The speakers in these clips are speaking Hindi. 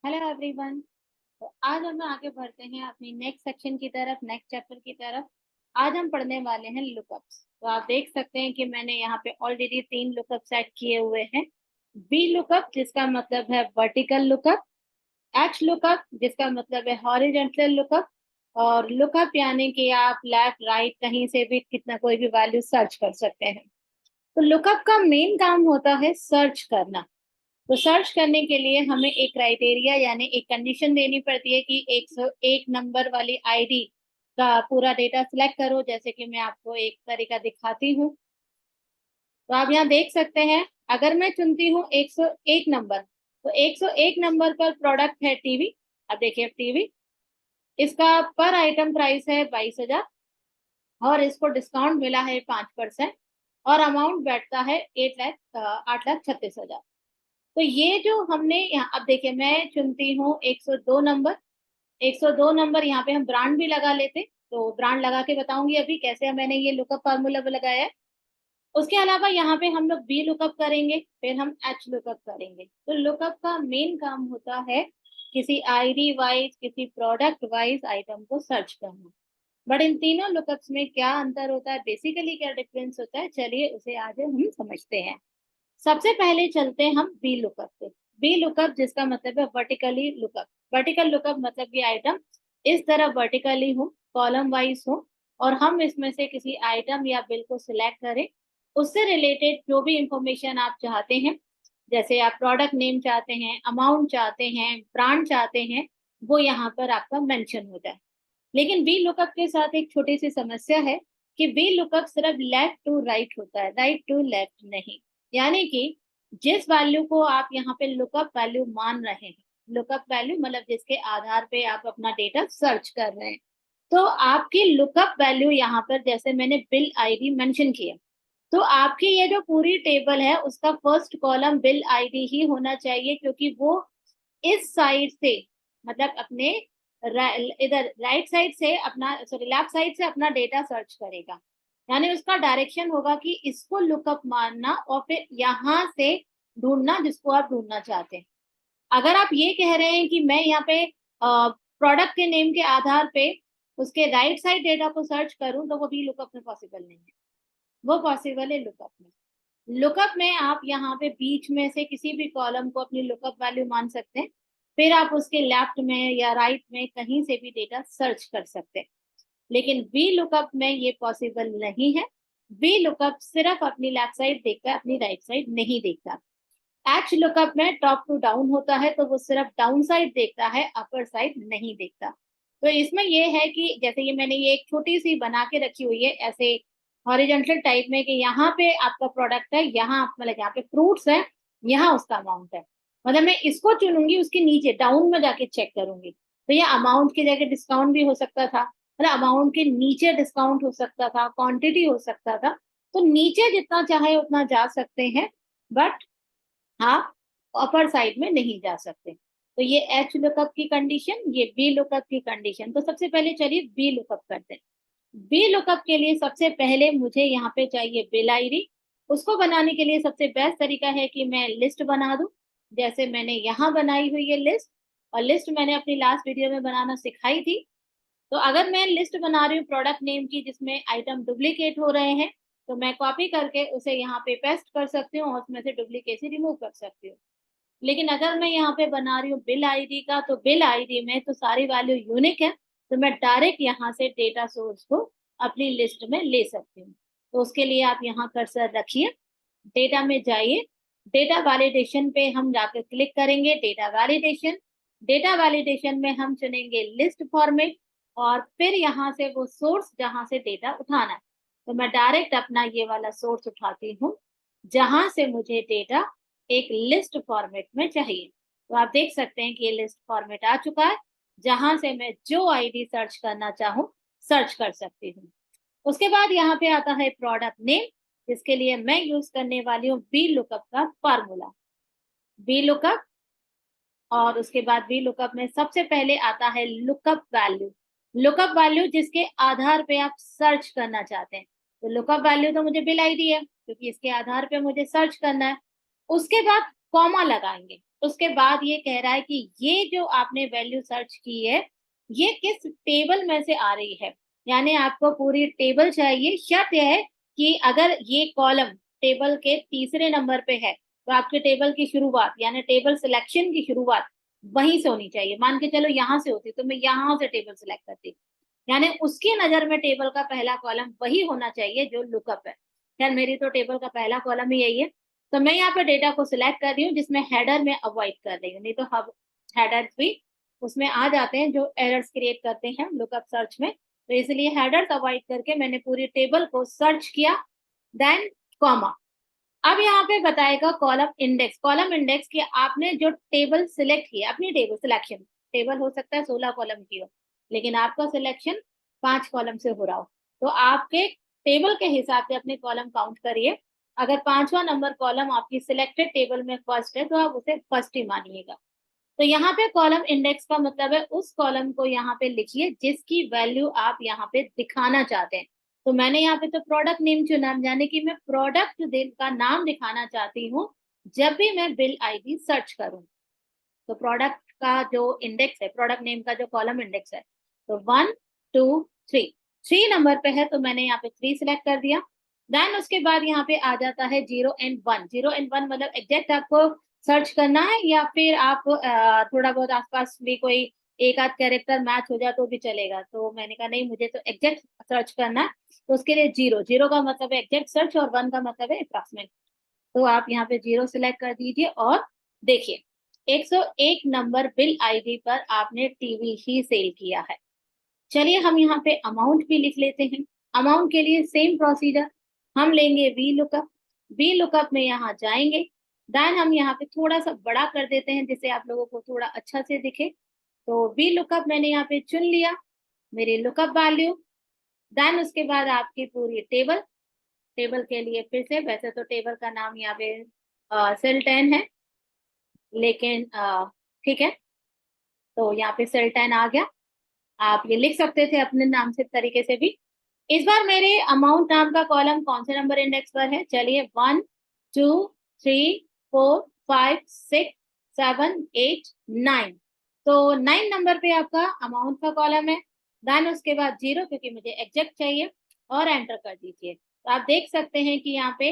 Hello everyone. तो आज हम आगे बढ़ते हैं अपनी नेक्स्ट सेक्शन की तरफ, नेक्स्ट चैप्टर की तरफ। आज हम पढ़ने वाले हैं लुकअप्स। तो आप देख सकते हैं कि मैंने यहाँ पे ऑलरेडी 3 लुकअप सेट किए हुए हैं। बी लुकअप जिसका मतलब है वर्टिकल लुकअप, एच लुकअप जिसका मतलब है हॉरिजॉन्टल लुकअप, और लुकअप यानी कि आप लेफ्ट राइट कहीं से भी कितना कोई भी वैल्यू सर्च कर सकते हैं। तो लुकअप का मेन काम होता है सर्च करना। तो सर्च करने के लिए हमें एक क्राइटेरिया यानी एक कंडीशन देनी पड़ती है कि 101 नंबर वाली आईडी का पूरा डेटा सिलेक्ट करो। जैसे कि मैं आपको एक तरीका दिखाती हूँ। तो आप यहाँ देख सकते हैं, अगर मैं चुनती हूँ 101 नंबर, तो 101 नंबर पर प्रोडक्ट है टीवी। अब देखिए टीवी, इसका पर आइटम प्राइस है 22,000 और इसको डिस्काउंट मिला है 5%, और अमाउंट बैठता है 8,36,000। तो ये जो हमने यहाँ, अब देखिए मैं चुनती हूँ 102 नंबर। 102 नंबर यहाँ पे हम ब्रांड भी लगा लेते, तो ब्रांड लगा के बताऊंगी अभी कैसे मैंने ये लुकअप फार्मूला लगाया है। उसके अलावा यहाँ पे हम लोग बी लुकअप करेंगे, फिर हम एच लुकअप करेंगे। तो लुकअप का मेन काम होता है किसी आईडी वाइज, किसी प्रोडक्ट वाइज आइटम को सर्च करना। बट इन तीनों लुकअप्स में क्या अंतर होता है, बेसिकली क्या डिफरेंस होता है, चलिए उसे आज हम समझते हैं। सबसे पहले चलते हैं हम बी लुकअप पे। बी लुकअप जिसका मतलब है वर्टिकली लुकअप। वर्टिकल लुकअप मतलब कि आइटम इस तरह वर्टिकली हो, कॉलम वाइज हो, और हम इसमें से किसी आइटम या बिल को सिलेक्ट करें। उससे रिलेटेड जो भी इंफॉर्मेशन आप चाहते हैं, जैसे आप प्रोडक्ट नेम चाहते हैं, अमाउंट चाहते हैं, ब्रांड चाहते हैं, वो यहाँ पर आपका मेंशन हो जाए। लेकिन वी लुकअप के साथ एक छोटी सी समस्या है कि वी लुकअप सिर्फ लेफ्ट टू राइट होता है, राइट टू लेफ्ट नहीं। यानी कि जिस वैल्यू को आप यहाँ पे लुकअप वैल्यू मान रहे हैं, लुकअप वैल्यू मतलब जिसके आधार पे आप अपना डेटा सर्च कर रहे हैं, तो आपकी लुकअप वैल्यू यहाँ पर जैसे मैंने बिल आईडी मेंशन किया, तो आपकी ये जो पूरी टेबल है उसका फर्स्ट कॉलम बिल आईडी ही होना चाहिए, क्योंकि वो इस साइड से, मतलब अपने इधर राइट साइड से अपना, सॉरी लेफ्ट साइड से अपना डेटा सर्च करेगा। यानी उसका डायरेक्शन होगा कि इसको लुकअप मानना और फिर यहाँ से ढूंढना जिसको आप ढूंढना चाहते हैं। अगर आप ये कह रहे हैं कि मैं यहाँ पे प्रोडक्ट के नेम के आधार पे उसके राइट साइड डेटा को सर्च करूं, तो वो भी लुकअप में पॉसिबल नहीं है। वो पॉसिबल है लुकअप में। लुकअप में आप यहाँ पे बीच में से किसी भी कॉलम को अपनी लुकअप वैल्यू मान सकते हैं, फिर आप उसके लेफ्ट में या राइट में कहीं से भी डेटा सर्च कर सकते हैं। लेकिन वी लुकअप में ये पॉसिबल नहीं है। वी लुकअप सिर्फ अपनी लेफ्ट साइड देखता है, अपनी राइट साइड नहीं देखता। एच लुकअप में टॉप टू डाउन होता है, तो वो सिर्फ डाउन साइड देखता है, अपर साइड नहीं देखता। तो इसमें ये है कि जैसे ये मैंने ये एक छोटी सी बना के रखी हुई है ऐसे हॉरिजॉन्टल टाइप में, कि यहाँ पे आपका प्रोडक्ट है, यहाँ मतलब यहाँ पे फ्रूट्स है, यहाँ उसका अमाउंट है। मतलब मैं इसको चुनूंगी, उसके नीचे डाउन में जाके चेक करूंगी, तो ये अमाउंट की जगह डिस्काउंट भी हो सकता था, मतलब अमाउंट के नीचे डिस्काउंट हो सकता था, क्वांटिटी हो सकता था। तो नीचे जितना चाहे उतना जा सकते हैं, बट आप अपर साइड में नहीं जा सकते। तो ये एच लुकअप की कंडीशन, ये बी लुकअप की कंडीशन। तो सबसे पहले चलिए बी लुकअप करते हैं। बी लुकअप के लिए सबसे पहले मुझे यहाँ पे चाहिए बिल आईडी। उसको बनाने के लिए सबसे बेस्ट तरीका है कि मैं लिस्ट बना दूं, जैसे मैंने यहाँ बनाई हुई है लिस्ट। और लिस्ट मैंने अपनी लास्ट वीडियो में बनाना सिखाई थी। तो अगर मैं लिस्ट बना रही हूँ प्रोडक्ट नेम की जिसमें आइटम डुप्लीकेट हो रहे हैं, तो मैं कॉपी करके उसे यहाँ पे पेस्ट कर सकती हूँ और उसमें से डुप्लीकेसी रिमूव कर सकती हूँ। लेकिन अगर मैं यहाँ पे बना रही हूँ बिल आईडी का, तो बिल आईडी में तो सारी वैल्यू यूनिक है, तो मैं डायरेक्ट यहाँ से डेटा सोर्स को अपनी लिस्ट में ले सकती हूँ। तो उसके लिए आप यहाँ कर्सर रखिए, डेटा में जाइए, डेटा वैलिडेशन पे हम जाकर क्लिक करेंगे, डेटा वैलिडेशन। डेटा वैलिडेशन में हम चुनेंगे लिस्ट फॉर्मेट, और फिर यहाँ से वो सोर्स जहाँ से डेटा उठाना है। तो मैं डायरेक्ट अपना ये वाला सोर्स उठाती हूँ जहां से मुझे डेटा एक लिस्ट फॉर्मेट में चाहिए। तो आप देख सकते हैं कि ये लिस्ट फॉर्मेट आ चुका है, जहां से मैं जो आईडी सर्च करना चाहूँ सर्च कर सकती हूँ। उसके बाद यहाँ पे आता है प्रोडक्ट नेम, जिसके लिए मैं यूज करने वाली हूँ बी लुकअप का फार्मूला। बी लुकअप, और उसके बाद बी लुकअप में सबसे पहले आता है लुकअप वैल्यू। लुकअप वैल्यू जिसके आधार पे आप सर्च करना चाहते हैं। तो लुकअप वैल्यू तो मुझे बिल आईडी है, क्योंकि इसके आधार पे मुझे सर्च करना है। उसके बाद कॉमा लगाएंगे। उसके बाद ये कह रहा है कि ये जो आपने वैल्यू सर्च की है ये किस टेबल में से आ रही है, यानी आपको पूरी टेबल चाहिए। शर्त यह है कि अगर ये कॉलम टेबल के तीसरे नंबर पे है तो आपके टेबल की शुरुआत यानी टेबल सिलेक्शन की शुरुआत वहीं से होनी चाहिए। मान के चलो यहाँ से होती तो मैं यहाँ से टेबल सिलेक्ट करती, यानी उसकी नजर में टेबल का पहला कॉलम वही होना चाहिए जो लुकअप है। यार मेरी तो टेबल का पहला कॉलम ही यही है, तो मैं यहाँ पे डेटा को सिलेक्ट कर रही हूँ जिसमें हेडर में अवॉइड कर रही हूँ, नहीं तो हम हेडर्स भी उसमें आ जाते हैं जो एरर्स क्रिएट करते हैं लुकअप सर्च में। तो इसलिए हेडर्स अवॉइड करके मैंने पूरी टेबल को सर्च किया, देन कॉमा। अब यहाँ पे बताएगा कॉलम इंडेक्स कि आपने जो टेबल सिलेक्ट किया, अपनी टेबल सिलेक्शन, टेबल हो सकता है 16 कॉलम की हो लेकिन आपका सिलेक्शन 5 कॉलम से हो रहा हो, तो आपके टेबल के हिसाब से अपने कॉलम काउंट करिए। अगर पांचवा नंबर कॉलम आपकी सिलेक्टेड टेबल में फर्स्ट है तो आप उसे फर्स्ट ही मानिएगा। तो यहाँ पे कॉलम इंडेक्स का मतलब है उस कॉलम को यहाँ पे लिखिए जिसकी वैल्यू आप यहाँ पे दिखाना चाहते हैं। तो मैंने यहाँ पे तो प्रोडक्ट नेम चुना, यानी कि मैं प्रोडक्ट का नाम दिखाना चाहती हूँ जब भी मैं बिल आईडी सर्च करूँ। तो प्रोडक्ट का जो इंडेक्स है, प्रोडक्ट नेम का जो कॉलम इंडेक्स है, तो 1 2 3, 3 नंबर पे है तो मैंने यहाँ पे 3 सिलेक्ट कर दिया। देन उसके बाद यहाँ पे आ जाता है 0 and 1। 0 and 1 मतलब एग्जैक्ट आपको सर्च करना है या फिर आप थोड़ा बहुत आसपास भी कोई एक आध कैरेक्टर मैच हो जाए तो भी चलेगा। तो मैंने कहा नहीं, मुझे तो एग्जैक्ट सर्च करना है, तो उसके लिए 0 का मतलब है एग्जैक्ट सर्च और 1 का मतलब है अप्रॉक्सीमेट। तो आप यहाँ पे 0 सिलेक्ट कर दीजिए और देखिए 101 नंबर बिल आईडी पर आपने टीवी ही सेल किया है। चलिए हम यहाँ पे अमाउंट भी लिख लेते हैं। अमाउंट के लिए सेम प्रोसीजर, हम लेंगे वी लुकअप। वी लुकअप में यहाँ जाएंगे, देन हम यहाँ पे थोड़ा सा बड़ा कर देते हैं जिससे आप लोगों को थोड़ा अच्छा से दिखे। तो वी लुकअप मैंने यहाँ पे चुन लिया, मेरी लुकअप वैल्यू। देन उसके बाद आपकी पूरी टेबल, टेबल के लिए फिर से, वैसे तो टेबल का नाम यहाँ पे सेल 10 है लेकिन ठीक है, तो यहाँ पे सेल 10 आ गया। आप ये लिख सकते थे अपने नाम से तरीके से भी। इस बार मेरे अमाउंट नाम का कॉलम कौन से नंबर इंडेक्स पर है, चलिए 1 2 3 4 5 6 7 8 9। तो 9 नंबर पे आपका अमाउंट का कॉलम है। देन उसके बाद 0 क्योंकि मुझे एग्जैक्ट चाहिए और एंटर कर दीजिए। तो आप देख सकते हैं कि यहाँ पे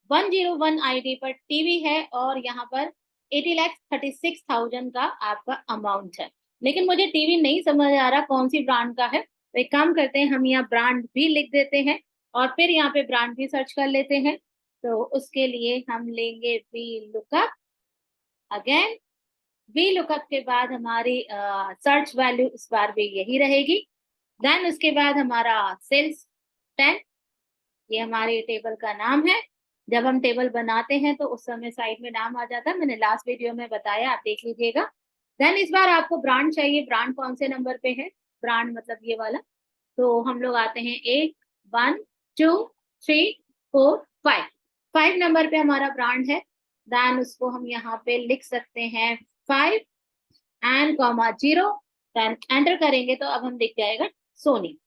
101 आईडी पर टीवी है और यहाँ पर 80,36,000 का आपका अमाउंट है। लेकिन मुझे टीवी नहीं समझ आ रहा कौन सी ब्रांड का है, तो एक काम करते हैं हम यहाँ ब्रांड भी लिख देते हैं और फिर यहाँ पे ब्रांड भी सर्च कर लेते हैं। तो उसके लिए हम लेंगे V lookup. Again V lookup के बाद हमारी सर्च वैल्यू इस बार भी यही रहेगी। देन उसके बाद हमारा सेल्स 10, ये हमारे टेबल का नाम है। जब हम टेबल बनाते हैं तो उस समय साइड में नाम आ जाता है, मैंने लास्ट वीडियो में बताया, आप देख लीजिएगा। देन इस बार आपको ब्रांड चाहिए, ब्रांड कौन से नंबर पे है, ब्रांड मतलब ये वाला। तो हम लोग आते हैं 1 1 2 3 4 5, 5 नंबर पे हमारा ब्रांड है। देन उसको हम यहाँ पे लिख सकते हैं 5 एंड कॉमा 0। देन एंटर करेंगे तो अब हम दिख जाएगा सोनी।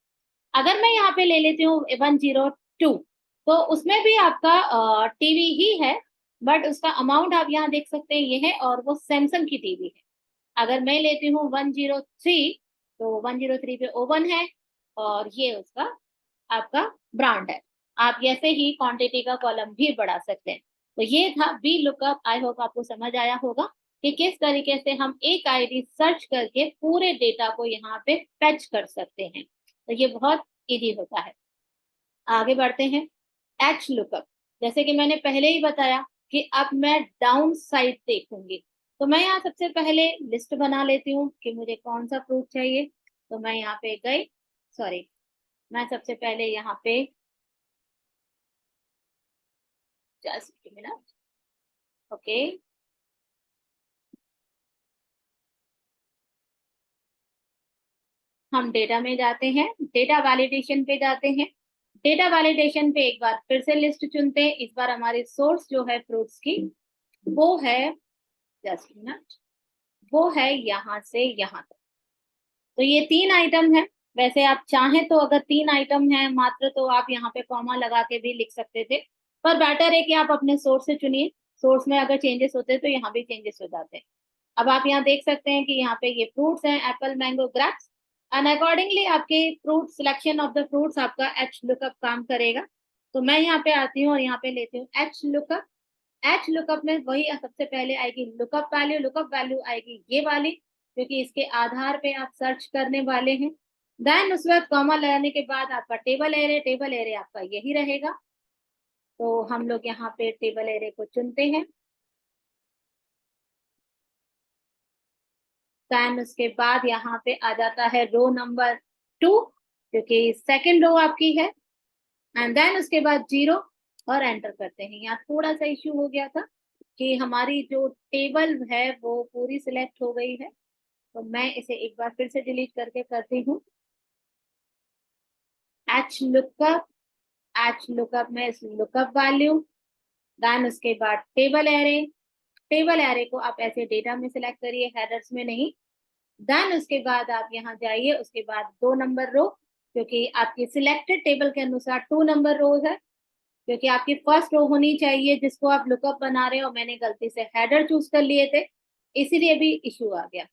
अगर मैं यहाँ पे ले लेती हूँ 102, तो उसमें भी आपका टीवी ही है, बट उसका अमाउंट आप यहाँ देख सकते हैं ये है और वो सैमसंग की टीवी है। अगर मैं लेती हूँ 103, तो 103 पे ओवन है और ये उसका आपका ब्रांड है। आप ऐसे ही क्वांटिटी का कॉलम भी बढ़ा सकते हैं। तो ये था वी लुकअप। आई होप आपको समझ आया होगा कि किस तरीके से हम एक आईडी सर्च करके पूरे डेटा को यहाँ पे फेच कर सकते हैं। तो ये बहुत इजी होता है। आगे बढ़ते हैं, एच लुकअप। जैसे कि मैंने पहले ही बताया कि अब मैं डाउन साइड देखूंगी, तो मैं यहाँ सबसे पहले लिस्ट बना लेती हूँ कि मुझे कौन सा प्रूफ चाहिए। तो मैं यहाँ पे गई, सॉरी, मैं सबसे पहले यहाँ पे जस्ट मिनट, ओके, हम डेटा में जाते हैं, डेटा वैलिडेशन पे जाते हैं। डेटा वैलिडेशन पे एक बार फिर से लिस्ट चुनते हैं। इस बार हमारी सोर्स जो है फ्रूट्स की वो है, जस्ट मिनट, वो है यहाँ से यहाँ तक। तो ये 3 आइटम है। वैसे आप चाहें तो अगर 3 आइटम है मात्र तो आप यहाँ पे कॉमा लगा के भी लिख सकते थे, पर बेटर है कि आप अपने सोर्स से चुनिए। सोर्स में अगर चेंजेस होते हैं तो यहाँ भी चेंजेस हो जाते हैं। अब आप यहाँ देख सकते हैं कि यहाँ पे ये फ्रूट्स हैं, apple, mango, grapes, and accordingly आपके fruit selection of the fruits आपका एच लुकअप काम करेगा। तो मैं यहाँ पे आती हूँ और यहाँ पे लेती हूँ एच लुकअप। एच लुकअप में वही सबसे पहले आएगी लुकअप वैल्यू आएगी ये वाली, क्योंकि इसके आधार पे आप सर्च करने वाले हैं। देन उसके बाद कॉमा लगाने के बाद आपका टेबल एरे आपका यही रहेगा। तो हम लोग यहाँ पे टेबल एरे को चुनते हैं। देन उसके बाद यहाँ पे आ जाता है रो नंबर 2, क्योंकि सेकंड रो आपकी है। एंड देन उसके बाद 0 और एंटर करते हैं। यहाँ थोड़ा सा इश्यू हो गया था कि हमारी जो टेबल है वो पूरी सिलेक्ट हो गई है, तो मैं इसे एक बार फिर से डिलीट करके करती हूँ। एच लुकअप, एच लुकअप में लुकअप वैल्यू, देन उसके बाद टेबल एरे को आप ऐसे डेटा में सिलेक्ट करिए, हेडर्स में नहीं। देन उसके बाद आप यहाँ जाइए, उसके बाद 2 नंबर रो, क्योंकि आपकी सिलेक्टेड टेबल के अनुसार 2 नंबर रोज है, क्योंकि आपकी फर्स्ट रो होनी चाहिए जिसको आप लुकअप बना रहे हो। मैंने गलती से हेडर चूज कर लिए थे, इसीलिए भी इश्यू आ गया।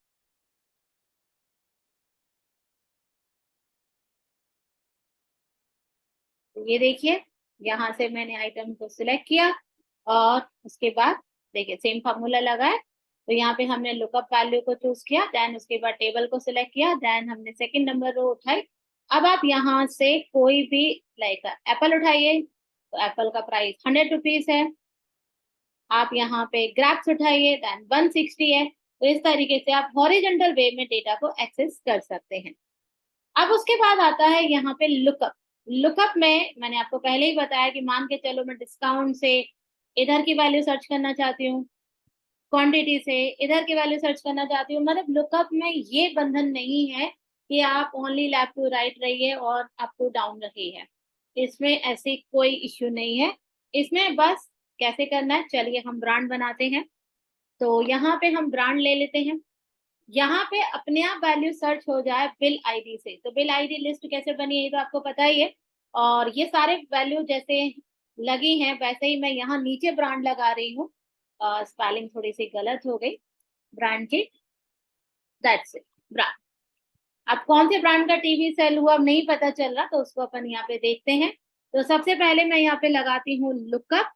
तो ये देखिए, यहाँ से मैंने आइटम को सिलेक्ट किया और उसके बाद देखिए सेम फार्मूला लगा है। तो यहाँ पे हमने लुकअप वैल्यू को चूज किया, देन उसके बाद टेबल को सिलेक्ट किया, देन हमने सेकंड नंबर रो उठाई। अब आप यहाँ से कोई भी लाइक एप्पल उठाइए, तो एप्पल का प्राइस 100 रुपीज है। आप यहाँ पे ग्रैप्स उठाइए, देन 160 है। तो इस तरीके से आप हॉरिजॉन्टल वे में डेटा को एक्सेस कर सकते हैं। अब उसके बाद आता है यहाँ पे लुकअप। लुकअप में मैंने आपको पहले ही बताया कि मान के चलो मैं डिस्काउंट से इधर की वैल्यू सर्च करना चाहती हूँ, क्वांटिटी से इधर की वैल्यू सर्च करना चाहती हूँ। मतलब लुकअप में ये बंधन नहीं है कि आप ओनली लेफ्ट टू राइट रहिए और अप टू डाउन रहिए। इसमें ऐसी कोई इश्यू नहीं है। इसमें बस कैसे करना है, चलिए हम ब्रांड बनाते हैं। तो यहाँ पे हम ब्रांड ले लेते हैं। यहाँ पे अपने आप वैल्यू सर्च हो जाए बिल आईडी से, तो बिल आईडी लिस्ट कैसे बनी है ये तो आपको पता ही है। और ये सारे वैल्यू जैसे लगी हैं वैसे ही मैं यहाँ नीचे ब्रांड लगा रही हूँ। स्पेलिंग थोड़ी सी गलत हो गई ब्रांड की, दैट्स इट, ब्रांड। अब कौन से ब्रांड का टीवी सेल हुआ अब नहीं पता चल रहा, तो उसको अपन यहाँ पे देखते हैं। तो सबसे पहले मैं यहाँ पे लगाती हूँ लुकअप।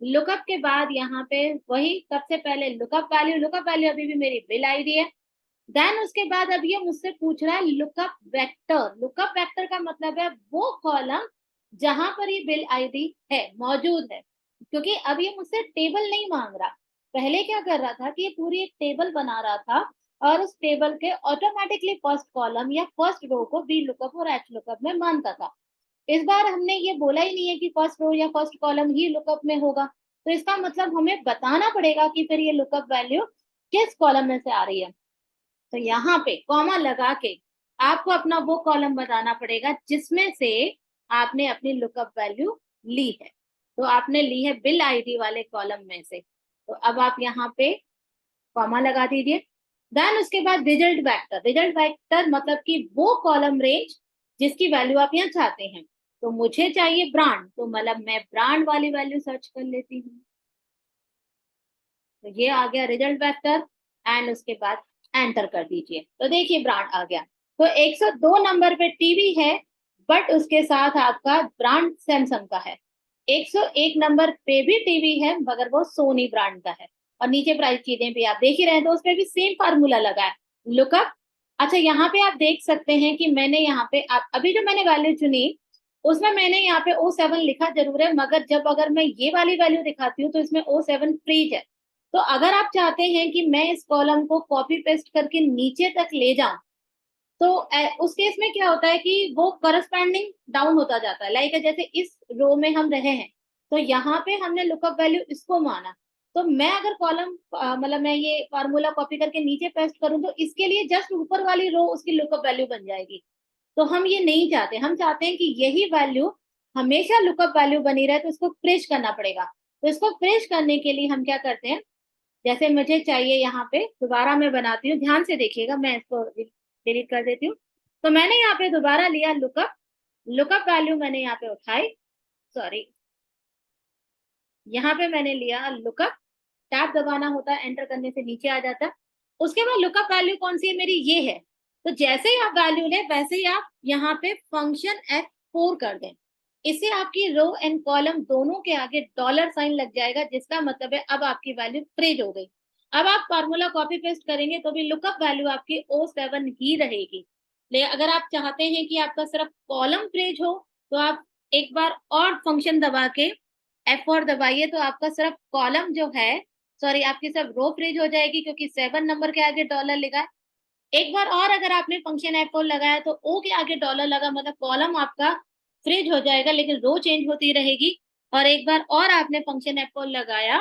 लुकअप के बाद यहाँ पे वही सबसे पहले लुकअप वैल्यू अभी भी मेरी बिल आईडी है। देन उसके बाद अब ये मुझसे पूछ रहा है लुकअप वेक्टर। लुकअप वेक्टर का मतलब है वो कॉलम जहां पर ये बिल आईडी है मौजूद है, क्योंकि अब ये मुझसे टेबल नहीं मांग रहा। पहले क्या कर रहा था कि ये पूरी एक टेबल बना रहा था और उस टेबल के ऑटोमेटिकली फर्स्ट कॉलम या फर्स्ट रो को बी लुकअप और एच लुकअप में मानता था। इस बार हमने ये बोला ही नहीं है कि फर्स्ट रो या फर्स्ट कॉलम ही लुकअप में होगा, तो इसका मतलब हमें बताना पड़ेगा कि फिर ये लुकअप वैल्यू किस कॉलम में से आ रही है। तो यहाँ पे कॉमा लगा के आपको अपना वो कॉलम बताना पड़ेगा जिसमें से आपने अपनी लुकअप वैल्यू ली है। तो आपने ली है बिल आईडी वाले कॉलम में से, तो अब आप यहाँ पे कॉमा लगा दीजिए। देन उसके बाद रिजल्ट वेक्टर मतलब कि वो कॉलम रेंज जिसकी वैल्यू आप यहाँ चाहते हैं। तो मुझे चाहिए ब्रांड, तो मतलब मैं ब्रांड वाली वैल्यू सर्च कर लेती हूँ। तो ये आ गया रिजल्ट वेक्टर, एंड उसके बाद एंटर कर दीजिए। तो देखिए ब्रांड आ गया। तो 102 नंबर पे टीवी है, बट उसके साथ आपका ब्रांड सैमसंग का है। 101 नंबर पे भी टीवी है मगर वो सोनी ब्रांड का है। और नीचे प्राइस चीजें भी आप देख ही रहे हैं, तो उसपे भी सेम फार्मूला लगा है, लुकअप। अच्छा यहाँ पे आप देख सकते हैं कि मैंने यहाँ पे आप अभी जो मैंने वैल्यू चुनी उसमें मैंने यहाँ पे O7 लिखा जरूर है, मगर जब अगर मैं ये वाली वैल्यू दिखाती हूँ तो इसमें O7 फ्रीज है। तो अगर आप चाहते हैं कि मैं इस कॉलम को कॉपी पेस्ट करके नीचे तक ले जाऊं, तो उस केस में क्या होता है कि वो करस्पॉन्डिंग डाउन होता जाता है। लाइक जैसे इस रो में हम रहे हैं, तो यहाँ पे हमने लुकअप वैल्यू इसको माना। तो मैं अगर कॉलम मतलब मैं ये फार्मूला कॉपी करके नीचे पेस्ट करूं तो इसके लिए जस्ट ऊपर वाली रो उसकी लुकअप वैल्यू बन जाएगी। तो हम ये नहीं चाहते, हम चाहते हैं कि यही वैल्यू हमेशा लुकअप वैल्यू बनी रहे, तो इसको फ्रेश करना पड़ेगा। तो इसको फ्रेश करने के लिए हम क्या करते हैं, जैसे मुझे चाहिए यहाँ पे दोबारा मैं बनाती हूँ, ध्यान से देखिएगा, मैं इसको डिलीट कर देती हूँ। तो मैंने यहाँ पे दोबारा लिया लुकअप, लुकअप वैल्यू मैंने यहाँ पे उठाई, सॉरी, यहाँ पे मैंने लिया लुकअप। टैब दबाना होता है, एंटर करने से नीचे आ जाता है। उसके बाद लुकअप वैल्यू कौन सी है मेरी, ये है। तो जैसे ही आप वैल्यू लें वैसे ही आप यहाँ पे फंक्शन F4 कर दें। इससे आपकी रो एंड कॉलम दोनों के आगे डॉलर साइन लग जाएगा, जिसका मतलब है अब आपकी वैल्यू फ्रीज हो गई। अब आप फार्मूला कॉपी पेस्ट करेंगे तो भी लुकअप वैल्यू आपकी O7 ही रहेगी। ले अगर आप चाहते हैं कि आपका सिर्फ कॉलम फ्रीज हो तो आप एक बार और फंक्शन दबा के F4 दबाइए, तो आपका सिर्फ कॉलम जो है, सॉरी, आपकी सिर्फ रो फ्रीज हो जाएगी क्योंकि 7 नंबर के आगे डॉलर लिखा है। एक बार और अगर आपने फंक्शन F4 लगाया तो O के आगे डॉलर लगा, मतलब कॉलम आपका फ्रीज हो जाएगा लेकिन रो चेंज होती रहेगी। और एक बार और आपने फंक्शन F4 लगाया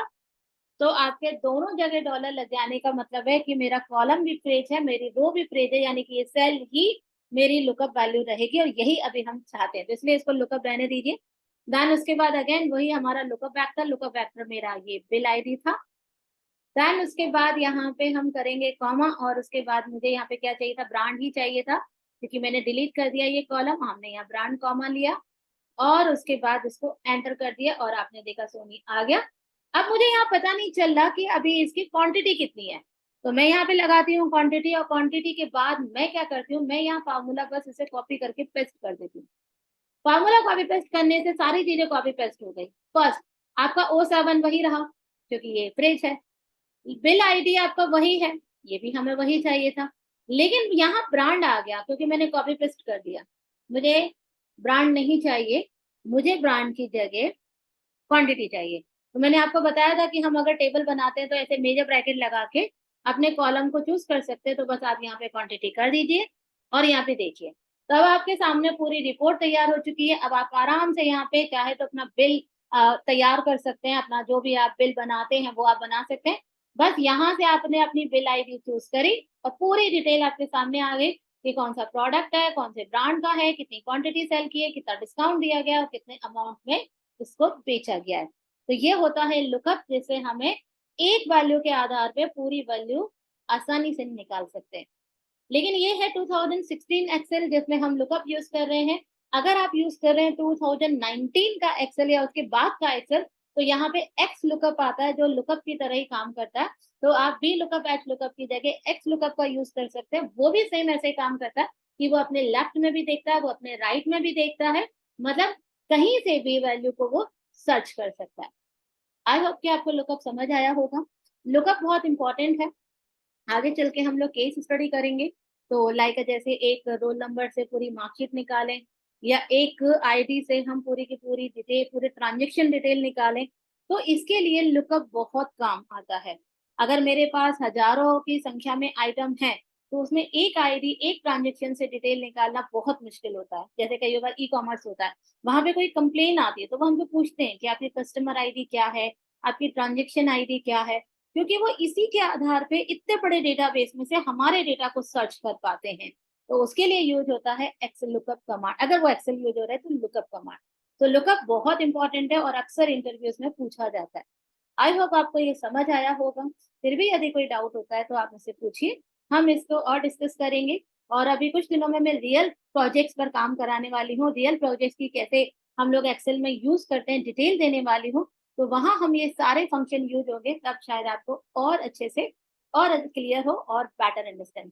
तो आपके दोनों जगह डॉलर लग जाने का मतलब है कि मेरा कॉलम भी फ्रीज है, मेरी रो भी फ्रीज है, यानी कि ये सेल ही मेरी लुकअप वैल्यू रहेगी, और यही अभी हम चाहते हैं, तो इसलिए इसको लुकअप रहने दीजिए। देन उसके बाद अगेन वही हमारा लुकअप वेक्टर मेरा ये बिल आईडी था। देन उसके बाद यहाँ पे हम करेंगे कॉमा, और उसके बाद मुझे यहाँ पे क्या चाहिए था, ब्रांड ही चाहिए था, क्योंकि मैंने डिलीट कर दिया ये कॉलम, हमने यहाँ ब्रांड कॉमा लिया और उसके बाद इसको एंटर कर दिया और आपने देखा सोनी आ गया। अब मुझे यहाँ पता नहीं चल रहा कि अभी इसकी क्वांटिटी कितनी है, तो मैं यहाँ पे लगाती हूँ क्वांटिटी, और क्वांटिटी के बाद मैं क्या करती हूँ, मैं यहाँ फार्मूला बस इसे कॉपी करके पेस्ट कर देती हूँ। फार्मूला कॉपी पेस्ट करने से सारी चीजें कॉपी पेस्ट हो गई। फर्स्ट आपका O7 वही रहा क्योंकि ये फ्रिज है, बिल आईडी आपका वही है, ये भी हमें वही चाहिए था, लेकिन यहाँ ब्रांड आ गया क्योंकि मैंने कॉपी पेस्ट कर दिया। मुझे ब्रांड नहीं चाहिए, मुझे ब्रांड की जगह क्वांटिटी चाहिए। तो मैंने आपको बताया था कि हम अगर टेबल बनाते हैं तो ऐसे मेजर ब्रैकेट लगा के अपने कॉलम को चूज कर सकते हैं। तो बस आप यहाँ पे क्वांटिटी कर दीजिए और यहाँ पे देखिए, तो अब आपके सामने पूरी रिपोर्ट तैयार हो चुकी है। अब आप आराम से यहाँ पे चाहे तो अपना बिल तैयार कर सकते हैं, अपना जो भी आप बिल बनाते हैं वो आप बना सकते हैं। बस यहाँ से आपने अपनी बिल आईडी चूज करी और पूरी डिटेल आपके सामने आ गई कि कौन सा प्रोडक्ट है, कौन से ब्रांड का है, कितनी क्वांटिटी सेल की है, कितना डिस्काउंट दिया गया और कितने अमाउंट में इसको बेचा गया है। तो ये होता है लुकअप, जिससे हमें एक वैल्यू के आधार पे पूरी वैल्यू आसानी से निकाल सकते हैं। लेकिन ये है 2016 एक्सेल जिसमें हम लुकअप यूज कर रहे हैं। अगर आप यूज कर रहे हैं 2019 का एक्सेल या उसके बाद का एक्सेल, तो यहाँ पे एक्स लुकअप आता है जो लुकअप की तरह ही काम करता है। तो आप बी लुकअप एच लुकअप की जगह एक्स लुकअप का यूज कर सकते हैं, वो भी सेम ऐसे ही काम करता है कि वो अपने लेफ्ट में भी देखता है, वो अपने राइट में भी देखता है, मतलब कहीं से भी वैल्यू को वो सर्च कर सकता है। आई होप कि आपको लुकअप समझ आया होगा। लुकअप बहुत इंपॉर्टेंट है, आगे चल के हम लोग केस स्टडी करेंगे। तो लाइक जैसे एक रोल नंबर से पूरी मार्कशीट निकालें या एक आईडी से हम पूरी की पूरी डिटेल, पूरे ट्रांजेक्शन डिटेल निकालें, तो इसके लिए लुकअप बहुत काम आता है। अगर मेरे पास हजारों की संख्या में आइटम है तो उसमें एक आईडी एक ट्रांजेक्शन से डिटेल निकालना बहुत मुश्किल होता है। जैसे कई बार ई कॉमर्स होता है, वहां पे कोई कंप्लेन आती है तो वो हमसे पूछते हैं कि आपकी कस्टमर आईडी क्या है, आपकी ट्रांजेक्शन आईडी क्या है, क्योंकि वो इसी के आधार पे इतने बड़े डेटाबेस में से हमारे डेटा को सर्च कर पाते हैं। तो उसके लिए यूज होता है एक्सेल लुकअप कमांड। अगर वो एक्सेल यूज हो रहा है तो लुकअप कमांड। तो लुकअप बहुत इंपॉर्टेंट है और अक्सर इंटरव्यूज में पूछा जाता है। आई होप आपको ये समझ आया होगा। फिर भी यदि कोई डाउट होता है तो आप मुझसे पूछिए, हम इसको और डिस्कस करेंगे। और अभी कुछ दिनों में मैं रियल प्रोजेक्ट्स पर काम कराने वाली हूँ, रियल प्रोजेक्ट्स की कैसे हम लोग एक्सेल में यूज करते हैं डिटेल देने वाली हूँ। तो वहां हम ये सारे फंक्शन यूज होंगे, तब शायद आपको और अच्छे से और क्लियर हो और बेटर अंडरस्टैंड